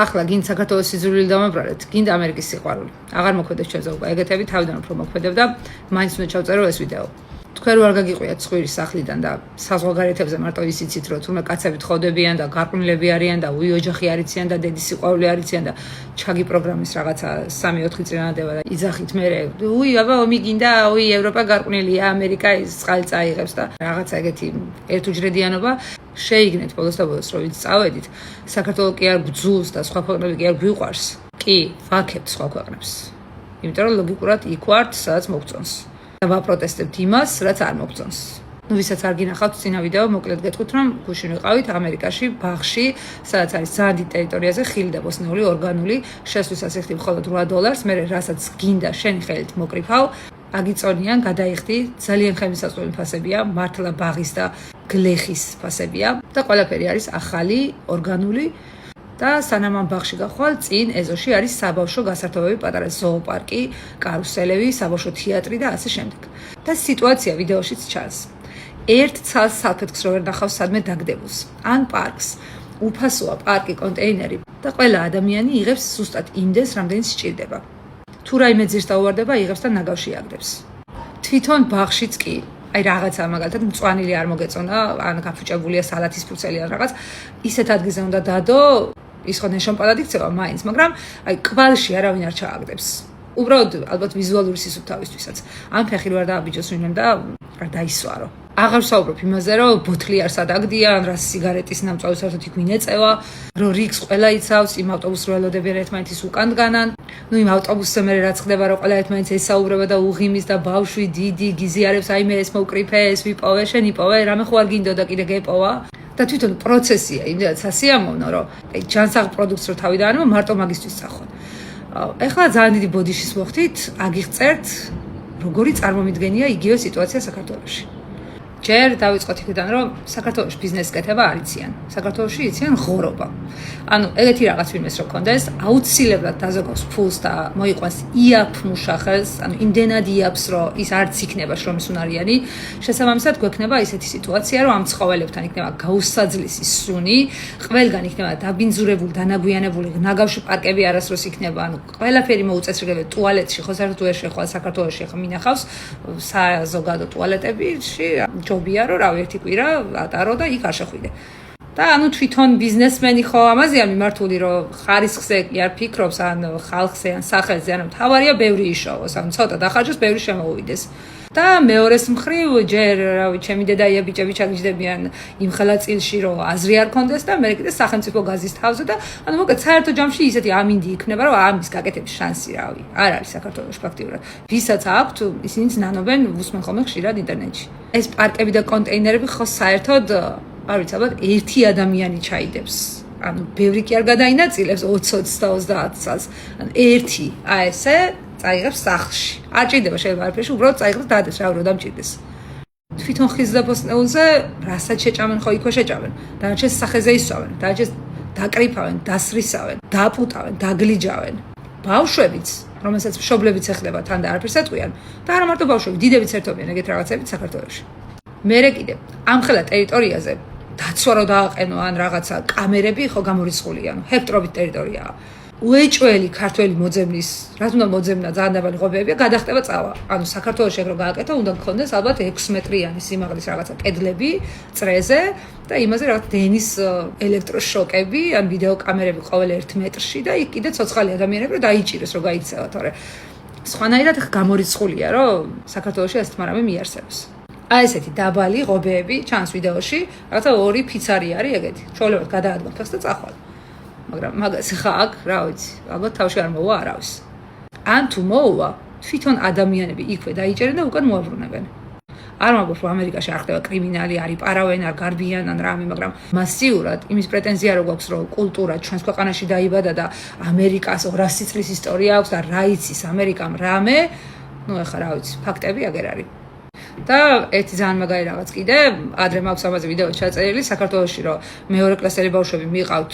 ახლა გინდა საქართველოს სიძულვილი დამაბრალეთ, გინდა ამერიკის სიყვარული. აღარ მოქმედებს ჩვენზე უკვე ეგეთები თავიდან უფრო მოქმედებდა, მაინც უნდა ჩავწერო ეს ვიდეო. თქვენ რო არ გაგიყვიათ სხვირის სახლიდან და საზღვარგარეთებზე მარტო ისიცით რომ თურმე კაცები თხოვდებიან და გარყვნილები არიან და უი ოჯახი არიციან და დედის სიყვარული არიციან და ჩაგი პროგრამის რაღაცა 3-4 წინადადება და იძახით მე უი აბა ომი გინდა უი ევროპა გარყვნილია ამერიკა ის წყალი წაიღებს და რაღაცა ეგეთი ერთუჯრედიანობა შეიგნეთ ბოლოს და ბოლოს რომ წავედით საქართველოს კი არ გძულს და სხვა ქვეყნები კი არ გვიყვარს კი ვაქებთ სხვა ქვეყნებს იმიტომ რომ ლოგიკურად იქ ვართ სადაც მოგწონს და ვაპროტესტებთ იმას, რაც არ მოგწონს. ვისაც არ გინახავთ წინა ვიდეო, მოკლედ გეტყვით, რომ გუშინ ვიყავით ამერიკაში, ბაღში, სადაც არის ძალიან დიდ ტერიტორიაზე ხილი და ბოსნეული ორგანული, შესვლისას იხდი მხოლოდ $8, მე რასაც გინდა შენი ხელით მოკრიფავ, აგიწონიან, გადაიხდი, ძალიან ხელმისაწვდომი ფასებია, მართლა ბაღის და გლეხის ფასებია და ყველაფერი არის ახალი, ორგანული და სანამ ამ ბაღში გახვალ, წინ ეზოში არის საბავშვო გასართობები, პატარა ზოოპარკი, კარუსელები, საბავშვო თეატრი და ასე შემდეგ. და სიტუაცია ვიდეოშიც ჩანს. ერთ ცალს საფეთქს რო ვერ ნახავს სადმე დაგდებულს. ან პარკს. უფასოა პარკი, კონტეინერი და ყველა ადამიანი იღებს ზუსტად იმდენს, რამდენიც სჭირდება. თუ რაიმე ძირს დაუვარდება, იღებს და ნაგავში აგდებს. თვითონ ბაღშიც კი აი რაღაცა მაგალითად მწვანილი არ მოგეწონა, ან გაფუჭებულია სალათის ფურცელი ან რაღაც, ისეთ ადგილზე უნდა დადო, ის ხო ნეშამპალად იქცევა მაინც, მაგრამ აი კვალში არავინ არ ჩააგდებს. უბრალოდ ალბათ ვიზუალური სისუფთავისთვისაც. ან ფეხი რო არ დააბიჯოს ვინმემ და არ დაისვარო. აღარ ვსაუბრობ იმაზე, რომ ბოთლი არ სადაგდიან, რა სიგარეტის ნამწვავი საერთოდ იქ ვინ ეწევა, რომ რიგს ყველა იცავს, იმ ავტობუსს რო ელოდებიან ერთმანეთის უკან განან. ნუ იმ ავტობუსზე მე რაც ხდება, რომ ყველა ერთმანეთს ესაუბრება და უღიმის და ბავშვი დიდი გიზიარებს, აი მე ეს მოვკრიფე, ეს ვიპოვე, შენ იპოვე, რამე ხო არ გინდოდა კიდე გეპოვა. და თვითონ პროცესია, იმდენად სასიამოვნო, რომ აი ჯანსაღ პროდუქტს რო თავიდან ანება, მარტო მაგისტვის წახვან. ეხლა ძალიან დიდი ბოდიშის მოხდით, აგიღწერთ, როგორი წარმომიდგენია იგივე სიტუაცია საქართველოში. ჯერ დავიწყოთ იქიდან, რომ საქართველოში ბიზნესს კეთება არ იციან. საქართველოში იციან ღორობა. ანუ ეგეთი რაღაც ვინმეს რო კონდეს, აუცილებლად დაზოგავს ფულს და მოიყვანს იაფ მუშახელს, ანუ იმდენად იაფს, რომ ის არც იქნება შრომის უნარიანი. შესაბამისად გვექნება ისეთი სიტუაცია, რომ ამ ცხოველებთან იქნება გაუსაძლისი სუნი, ყველგან იქნება დაბინძურებული, დანაგვიანებული, ნაგავში პარკები არასდროს იქნება, ანუ ყველაფერი მოუწესრიგებელი ტუალეტში, ხო საერთოდ ვერ შეხვალ საქართველოში ახლა მინახავს საზოგადო ტუალეტებში ჯობია რომ რავი ერთი კვირა ატარო და იქ არ შეხვიდე. და ანუ თვითონ ბიზნესმენი ხო ამაზეა მიმართული რომ ხარისხზე კი არ ფიქრობს ან ხალხზე ან სახელზე ან თავარია ბევრი იშოვოს ან ცოტა დახარჯოს ბევრი შემოუვიდეს. და მეორეს მხრივ ჯერ რავი ჩემი დედაია ბიჭები ჩაგიჯდებიან იმ ხელა წილში რომ აზრი არ კონდეს და მე კიდე სახელმწიფო გაზის თავზე და ანუ მოკლედ საერთო ჯამში ისეთი ამინდი იქნება რომ ამის გაკეთების შანსი რავი არ არის საქართველოს ფაქტიურად. ვისაც აქვთ ისინიც ნანობენ უსმენ ხოლმე ხშირად ინტერნეტში. ეს პარკები და კონტეინერები ხო საერთოდ არ ვიცი ალბათ ერთი ადამიანი ჩაიდებს. ანუ ბევრი კი არ გადაინაწილებს 20 და 30 წელს. ანუ ერთი აი ესე წაიღებს სახლში. არ ჭირდება შეიძლება არაფერში, უბრალოდ წაიღებს და დადეს რა რომ დამჭირდეს. თვითონ ხის და ბოსტნეულზე რასაც შეჭამენ ხო იქვე შეჭამენ. დანარჩენს სახეზე ისვავენ, დანარჩენს დაკრიფავენ, დასრისავენ, დაპუტავენ, დაგლიჯავენ. ბავშვებიც, რომელსაც მშობლებიც ეხლება თან და არაფერს ატყვიან და არა მარტო ბავშვები, დიდებიც ერთობიან ეგეთ რაღაცებით საქართველოში. მერე კიდე ამ ხელა ტერიტორიაზე დაცვა რო დააყენო ან რაღაცა კამერები ხო გამორიცხულია, ანუ ჰექტრობით ტერიტორიაა. უეჭველი ქართველი მოძებნის, რა თქმა უნდა მოძებნა ძალიან დაბალი ღობეებია, გადახტება წავა. ანუ საქართველოში ეგ რო გააკეთო, უნდა გქონდეს ალბათ 6 მეტრიანი სიმაღლის რაღაცა კედლები წრეზე და იმაზე რაღაც დენის ელექტროშოკები, ან ვიდეო კამერები ყოველ 1 მეტრში და იქ კიდე ცოცხალი ადამიანები რო დაიჭირეს, რო გაიქცევა, თორე სხვანაირად გამორიცხულია, რომ საქართველოში ასეთ მარამე მიარსებს. აი ესეთი დაბალი ღობეები ჩანს ვიდეოში, რაღაცა 2 ფიცარი არის ეგეთი. ჩვეულებრივ გადაადგათ ფეხს და წახვალ. მაგრამ მაგას ხა აქ, რა ვიცი, ალბათ თავში არ მოვა არავის. ან თუ მოვა, თვითონ ადამიანები იქვე დაიჭერენ და უკან მოაბრუნებენ. არ მაგალითად რომ ამერიკაში არ ხდება კრიმინალი, არ იპარავენ, არ გარბიან ან რამე, მაგრამ მასიურად იმის პრეტენზია რო გვაქვს, რომ კულტურა ჩვენს ქვეყანაში დაიბადა და ამერიკას 200 წლის ისტორია აქვს და რა იცის ამერიკამ რამე, ნუ ეხა რა ვიცი, ფაქტები აგერ არის. და ერთი ძალიან მაგარი რაღაც კიდე, ადრე მაქვს ამაზე ვიდეო ჩაწერილი, საქართველოში რომ მეორე კლასელი ბავშვები მიყავთ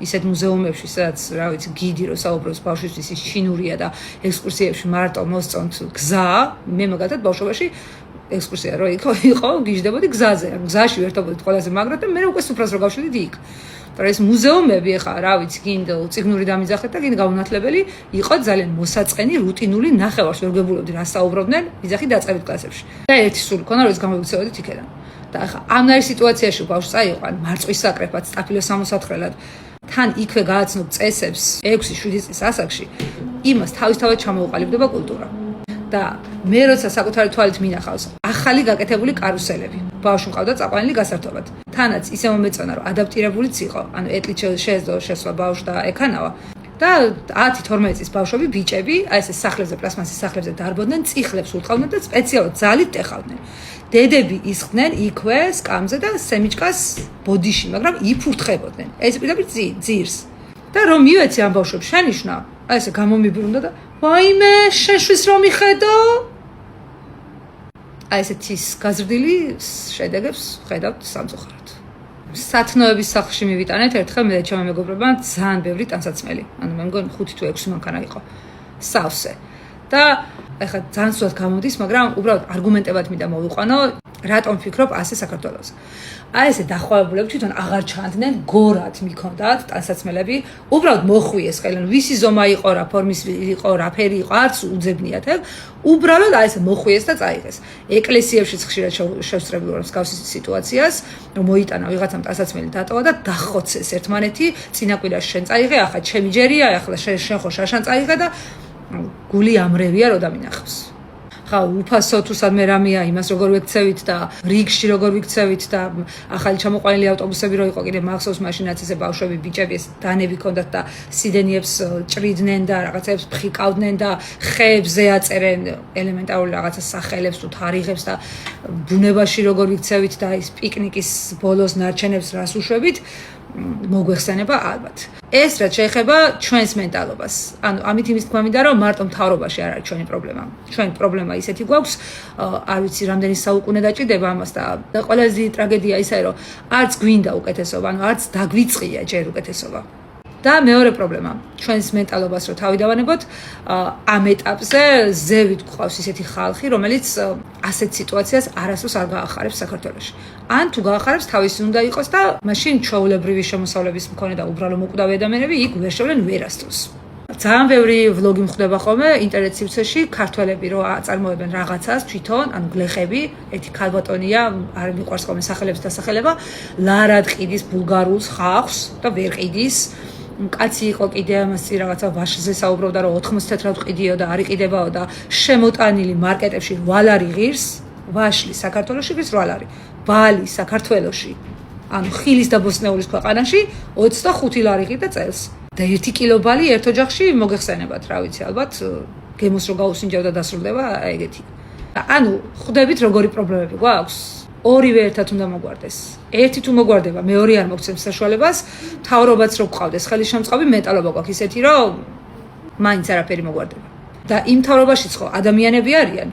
ისეთ მუზეუმებში, სადაც რა ვიცი, გიდი რო საუბრობს ბავშვისთვის ის ჩინურია და ექსკურსიებში მარტო მოსწონთ გზა, მე მაგალითად ბავშვობაში ექსკურსია რო იყო გიჟდებოდი გზაზე, გზაში ვერთობოდით ყველაზე მაგრად და მე უკვე სუფრას რო გავშვიდით იქ. მაგრამ ეს მუზეუმები ახლა რა ვიცი, გინდა ციგნური დამიძახეთ და გინდა გაუნათლებელი იყო ძალიან მოსაწყენი, რუტინული, ნახევარს ვერ გებულობდი რა საუბრობდნენ, ვიზახი დაწყებით კლასებში. და ერთი სული ქონა, რომ ეს გამოვიქცეოდით იქედან. და ახლა ამნაირ სიტუაციაში ბავშვს წაიყვან მარწყვის საკრეფად, სტაფილოს სამოსათხრელად, თან იქვე გააცნობ წესებს 6-7 წლის ასაკში, იმას თავისთავად ჩამოუყალიბდება კულტურა. და მე როცა საკუთარი თვალით მინახავს ახალი გაკეთებული კარუსელები, ბავშვი მყავდა წაყვანილი გასართობად. თანაც ისე მომეწონა, რომ ადაპტირებულიც იყო, ანუ ეტლით შეეძლო შესვლა ბავშვს და ეკანავა. და 10-12 წლის ბავშვები, ბიჭები, აი ესე სახლებზე, პლასმასის სახლებზე დარბოდნენ, წიხლებს უთყავდნენ და სპეციალურად ძალით ტეხავდნენ. დედები ისხდნენ იქვე სკამზე და სემიჩკას ბოდიში, მაგრამ იფურთხებოდნენ. ეს პირდაპირ ძირს. და რომ მივეცი ამ ბავშვებს შენიშნა, აი ესე გამომიბრუნდა და ვაიმე, შეშვის რომ მიხედო? აი ესეთი გაზრდილი შედეგებს ხედავთ სამწუხაროდ. სათნოების სახლში მივიტანეთ ერთხელ მე და ჩემი მეგობრებმა ძალიან ბევრი ტანსაცმელი. ანუ მე მგონი 5 თუ 6 მანქანა იყო. სავსე. და ეხლა ძალიან სულად გამოდის, მაგრამ უბრალოდ არგუმენტებად მინდა მოვიყვანო, რატომ ვფიქრობ ასე საქართველოს. აი ესე დახვეებულები თვითონ აღარ ჩანდნენ, გორად მიქონდათ ტანსაცმელები, უბრალოდ მოხვიეს ხელენ, ვისი ზომა იყო, რა ფორმის იყო, რა ფერი იყო, არც უძებნიათ, უბრალოდ აი ესე მოხვიეს და წაიღეს. ეკლესიებშიც ხშირად შევსწრებულ ვარ მსგავს სიტუაციას, რომ მოიტანა ვიღაცამ ტანსაცმელი დატოვა და დახოცეს ერთმანეთი, წინაკვირაში შენ წაიღე, ახლა ჩემი ჯერია, ახლა შენ ხო შაშან წაიღე და გული ამრევია რო დამინახავს. ხა უფასო თუ სადმე რამეა, იმას როგორ ვექცევით და რიგში როგორ ვიქცევით და ახალი ჩამოყვანილი ავტობუსები რო იყო კიდე მახსოვს მაშინაც ესე ბავშვები, ბიჭები ეს დანები ქონდათ და სიდენიებს ჭრიდნენ და რაღაცებს ფხიკავდნენ და ხეებზე აწერენ ელემენტარული რაღაცა სახელებს თუ თარიღებს და ბუნებაში როგორ ვიქცევით და ის პიკნიკის ბოლოს ნარჩენებს რას უშვებით, მოგვეხსენება ალბათ. ეს რაც შეეხება ჩვენს მენტალობას. ანუ ამით იმის თქმა მინდა, რომ მარტო მთავრობაში არ არის ჩვენი პრობლემა. ჩვენი პრობლემა ისეთი გვაქვს, არ ვიცი რამდენი საუკუნე დაჭირდება ამას და ყველაზე ტრაგედია ისაა, რომ არც გვინდა უკეთესობა, ანუ არც დაგვიწყია ჯერ უკეთესობა. და მეორე პრობლემა, ჩვენს მენტალობას რო თავი დავანებოთ, ამ ეტაპზე ზევით გვყავს ისეთი ხალხი, რომელიც ასეთ სიტუაციას არასდროს არ გაახარებს საქართველოში. ან თუ გაახარებს, თავისი უნდა იყოს და მაშინ ჩვეულებრივი შემოსავლების მქონე და უბრალო მოკვდავი ადამიანები იქ ვერ შევლენ ვერასდროს. ძალიან ბევრი ვლოგი მხვდება ხოლმე ინტერნეტ სივრცეში, ქართველები რო აწარმოებენ რაღაცას თვითონ, ანუ გლეხები, ერთი ქალბატონია, არ მიყვარს ხოლმე სახელების დასახელება, ლარად ყიდის ბულგარულს ხალხს და ვერ ყიდის. კაცი იყო კიდე ამას რაღაცა ვაშზე საუბრობდა, რომ 80 თეთრად ყიდიო და არ იყიდებაო და შემოტანილი მარკეტებში 8 ლარი ღირს, ვაშლი საქართველოში ღირს 8 ლარი. ბალი საქართველოში, ანუ ხილის და ბოსნეულის ქვეყანაში 25 ლარი ღირდა წელს. და 1 კილო ბალი ერთ ოჯახში მოგეხსენებათ, რა ვიცი, ალბათ გემოს რო გაუსინჯავ და დასრულდება ეგეთი. ანუ ხვდებით როგორი პრობლემები გვაქვს? ორივე ერთად უნდა მოგვარდეს. ერთი თუ მოგვარდება, მეორე არ მოგცემს საშუალებას, მთავრობაც რო გყავდეს ხელისშემწყობი, მეტალობა გვაქვს ისეთი, რომ მაინც არაფერი მოგვარდება. და იმ მთავრობაშიც ხო ადამიანები არიან.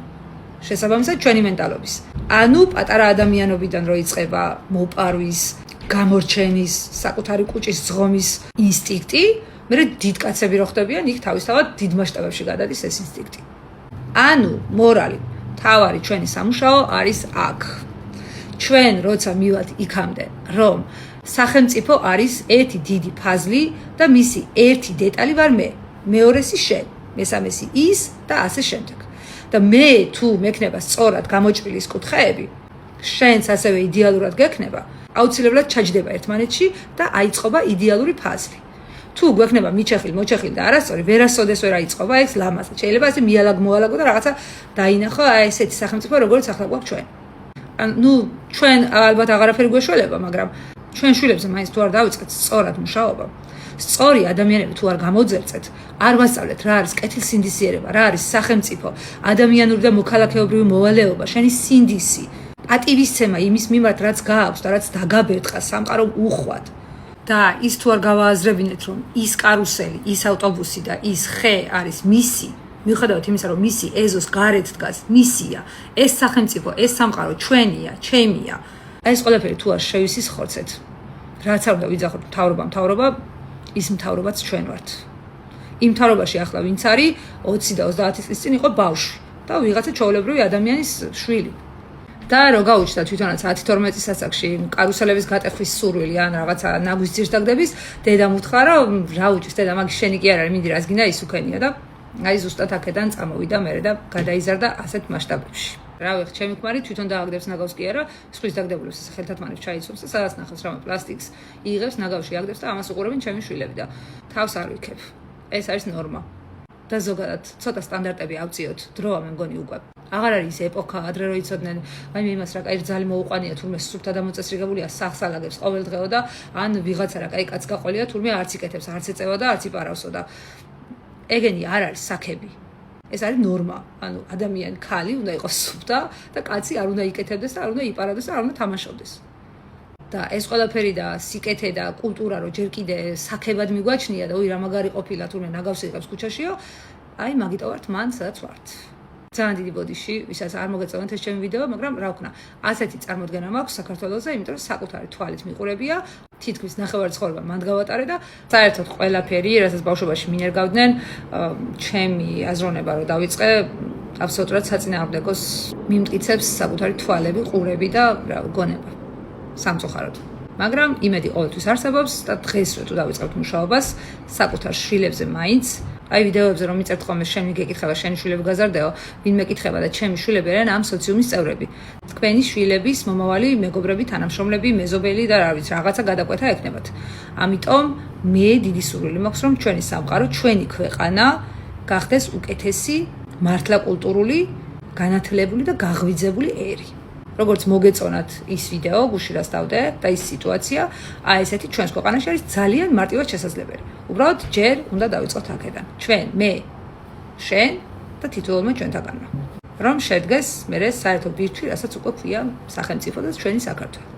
შესაბამისად ჩვენი მენტალობის. ანუ პატარა ადამიანობიდან რო იწყება მოპარვის, გამორჩენის, საკუთარი კუჭის ზღომის ინსტინქტი, მე დიდ კაცები რო ხდებიან, იქ თავისთავად დიდ მასშტაბებში გადადის ეს ინსტინქტი. ანუ მორალი, თავარი ჩვენი სამუშაო არის აქ. ჩვენ როცა მივად იქამდე, რომ სახელმწიფო არის ერთი დიდი ფაზლი და მისი ერთი დეტალი ვარ მე, მეორესი შენ, მესამესი ის და ასე შემდეგ. და მე თუ მექნება სწორად გამოჭრილი ის კუთხეები, შენც ასევე იდეალურად გექნება, აუცილებლად ჩაჯდება ერთმანეთში და აიწყობა იდეალური ფაზლი. თუ გვექნება მიჩეხილი და არასწორი, ვერასოდეს ვერ აიწყობა ეს ლამაზად. შეიძლება ასე მიალაგ-მოალაგო და რაღაცა დაინახო აი ესეთი სახელმწიფო, როგორც ახლა გვაქვს ჩვენ. ანუ ჩვენ ალბათ აღარაფერი გვეშველება, მაგრამ ჩვენ შვილებზე მაინც თუ არ დავიწყეთ სწორად მუშაობა, სწორი ადამიანები თუ არ გამოძერწეთ, არ ვასწავლეთ რა არის კეთილსინდისიერება, რა არის სახელმწიფო, ადამიანური და მოქალაქეობრივი მოვალეობა, შენი სინდისი, პატივისცემა იმის მიმართ, რაც გააქვს და რაც დაგაბერტყა სამყარომ უხვად. და ის თუ არ გავააზრებინეთ, რომ ის კარუსელი, ის ავტობუსი და ის ხე არის მისი, მიუხედავად იმისა, რომ მისი ეზოს გარეთ დგას, მისია, ეს სახელმწიფო, ეს სამყარო ჩვენია, ჩემია. ეს ყველაფერი თუ არ შევისხორცეთ, რაც არ უნდა ვიძახოთ მთავრობა, ის მთავრობაც ჩვენ ვართ. იმ მთავრობაში ახლა ვინც არის 20 და 30 წლის წინ იყო ბავშვი და ვიღაცა ჩვეულებრივი ადამიანის შვილი. და რო გაუჩნდა თვითონაც 10-12 წელიწადში კარუსელების გატეხვის სურვილი ან რაღაცა ნაგვის ძირს დაგდების, დედამ უთხრა რომ რა უჭირს დედა, მაგის შენი კი არ არის, მინდი რაც გინდა ის უკენია და აი ზუსტად აქედან წამოვიდა მერე და გადაიზარდა ასეთ მასშტაბებში. რავი, ჩემი ქმარი თვითონ დააგდებს ნაგავს კი არა, სხვის დაგდებულებს სახელთან მანებს ჩაიცობს და სადაც ნახავს რამე პლასტიკს იღებს, ნაგავში აგდებს და ამას უყურებენ ჩემი შვილები და თავს არ ვიქებ. ეს არის ნორმა. და ზოგადად ცოტა სტანდარტები ავწიოთ დროა მე მგონი უკვე. აღარ არის ეპოქა, ადრე რო იცოდნენ, აი მე იმას რა კაი ძალი მოუყვანია, თურმე სუფთა დამოწესრიგებულია, სახსალაგებს ყოველდღეო და ან ვიღაცა რა კაი კაც გაყოლია, თურმე არც იკეთებს, არც ეწევა და არც იპარავსო და ეგენი არ არის საქები. ეს არის ნორმა. ანუ ადამიანი ქალი უნდა იყოს სუფთა და კაცი არ უნდა იკეთებდეს და არ უნდა იპარავდეს და არ უნდა თამაშობდეს. და ეს ყველაფერი და სიკეთე და კულტურა რო ჯერ კიდე საქებად მიგვაჩნია და ოი რა მაგარი ყოფილა თურმე ნაგავს იღებს ქუჩაშიო, აი მაგიტო ვართ მან სადაც ვართ. ძალიან დიდი ბოდიში, ვისაც არ მოგეწონათ ეს ჩემი ვიდეო, მაგრამ რა ვქნა, ასეთი წარმოდგენა მაქვს საქართველოზე, იმიტომ რომ საკუთარი თვალით მიყურებია, თითქმის ნახევარი ცხოვრება მანდ გავატარე და საერთოდ ყველაფერი, რასაც ბავშვობაში მინერგავდნენ, ჩემი აზროვნება რომ დავიწყე, აბსოლუტურად საწინააღმდეგოს მიმტკიცებს საკუთარი თვალები, ყურები და რა გონება. სამწუხაროდ. მაგრამ იმედი ყოველთვის არსებობს და დღესვე თუ დავიწყებთ მუშაობას საკუთარ შვილებზე მაინც აი ვიდეოებზე რომ მიწერთ ხოლმე შენ მიგეკითხება შენი შვილები გაზარდეო, ვინ მეკითხება და ჩემი შვილები არიან ამ სოციუმის წევრები. თქვენი შვილების მომავალი მეგობრები, თანამშრომლები, მეზობელი და რა ვიცი, რაღაცა გადაკვეთა ექნებათ. ამიტომ მე დიდი სურვილი მაქვს რომ ჩვენი სამყარო, ჩვენი ქვეყანა გახდეს უკეთესი, მართლა კულტურული, განათლებული და გაღვიძებული ერი. როგორც მოგეწონათ ის ვიდეო, გუში რასთავდე და ის სიტუაცია, აი ესეთი ჩვენს ქვეყანაში არის ძალიან მარტივად შესაძლებელი. უბრალოდ ჯერ უნდა დავიწყოთ აქედან. ჩვენ, მე, შენ და თითოეულმა ჩვენთაგანმა. რომ შედგეს მერე საერთო ბირთვი, რასაც უკვე ქვია სახელმწიფო და ჩვენი საქართველო.